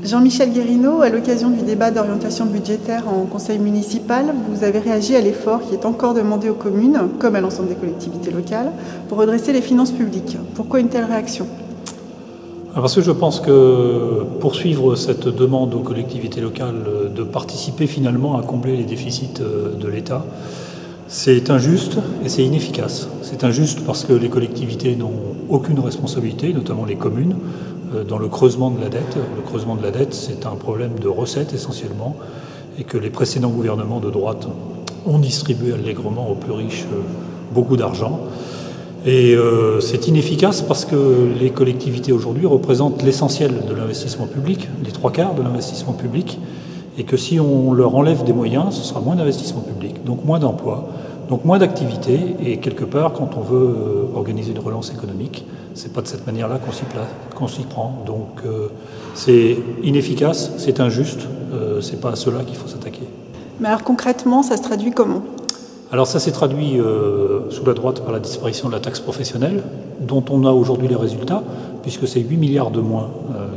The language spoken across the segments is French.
Jean-Michel Guérineau, à l'occasion du débat d'orientation budgétaire en conseil municipal, vous avez réagi à l'effort qui est encore demandé aux communes, comme à l'ensemble des collectivités locales, pour redresser les finances publiques. Pourquoi une telle réaction ? Parce que je pense que poursuivre cette demande aux collectivités locales de participer finalement à combler les déficits de l'État, c'est injuste et c'est inefficace. C'est injuste parce que les collectivités n'ont aucune responsabilité, notamment les communes, dans le creusement de la dette. Le creusement de la dette, c'est un problème de recettes essentiellement, et que les précédents gouvernements de droite ont distribué allègrement aux plus riches beaucoup d'argent. Et c'est inefficace parce que les collectivités aujourd'hui représentent l'essentiel de l'investissement public, les 3/4 de l'investissement public, et que si on leur enlève des moyens, ce sera moins d'investissement public, donc moins d'emplois, donc moins d'activité, et quelque part, quand on veut organiser une relance économique, c'est pas de cette manière-là qu'on s'y prend. Donc c'est inefficace, c'est injuste, c'est pas à cela qu'il faut s'attaquer. Mais alors concrètement, ça se traduit comment ? Alors ça s'est traduit sous la droite par la disparition de la taxe professionnelle, dont on a aujourd'hui les résultats, puisque c'est 8 milliards de moins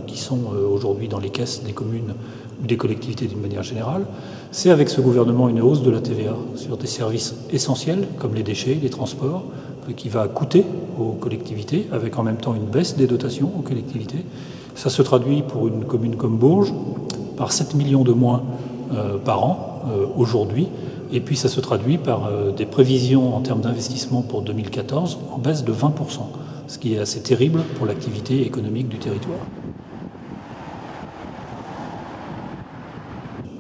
qui sont aujourd'hui dans les caisses des communes ou des collectivités d'une manière générale. C'est avec ce gouvernement une hausse de la TVA sur des services essentiels comme les déchets, les transports, qui va coûter aux collectivités, avec en même temps une baisse des dotations aux collectivités. Ça se traduit pour une commune comme Bourges par 7 millions de moins par an aujourd'hui. Et puis ça se traduit par des prévisions en termes d'investissement pour 2014 en baisse de 20%, ce qui est assez terrible pour l'activité économique du territoire.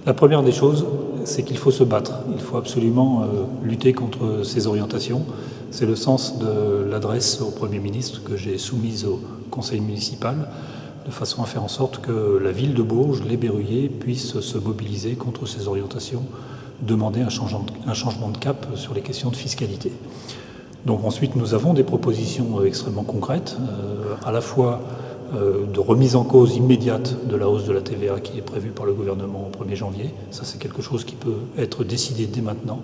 La première des choses, c'est qu'il faut se battre. Il faut absolument lutter contre ces orientations. C'est le sens de l'adresse au Premier ministre que j'ai soumise au conseil municipal, de façon à faire en sorte que la ville de Bourges, les Berruyers, puissent se mobiliser contre ces orientations, demander un changement de cap sur les questions de fiscalité. Donc ensuite, nous avons des propositions extrêmement concrètes, à la fois de remise en cause immédiate de la hausse de la TVA qui est prévue par le gouvernement au 1er janvier. Ça, c'est quelque chose qui peut être décidé dès maintenant.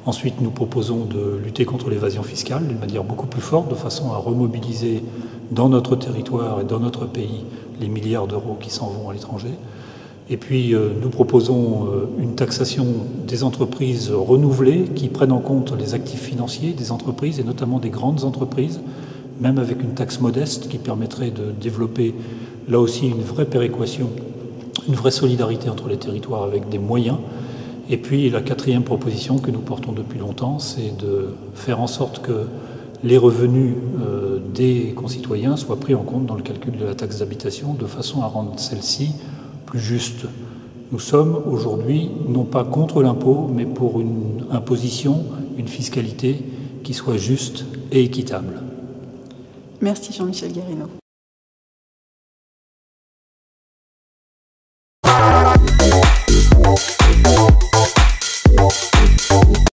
Ensuite, nous proposons de lutter contre l'évasion fiscale d'une manière beaucoup plus forte, de façon à remobiliser dans notre territoire et dans notre pays les milliards d'euros qui s'en vont à l'étranger. Et puis, nous proposons une taxation des entreprises renouvelée qui prenne en compte les actifs financiers des entreprises et notamment des grandes entreprises, même avec une taxe modeste qui permettrait de développer là aussi une vraie péréquation, une vraie solidarité entre les territoires avec des moyens. Et puis la quatrième proposition que nous portons depuis longtemps, c'est de faire en sorte que les revenus des concitoyens soient pris en compte dans le calcul de la taxe d'habitation de façon à rendre celle-ci plus juste. Nous sommes aujourd'hui non pas contre l'impôt, mais pour une imposition, une fiscalité qui soit juste et équitable. Merci Jean-Michel Guérineau.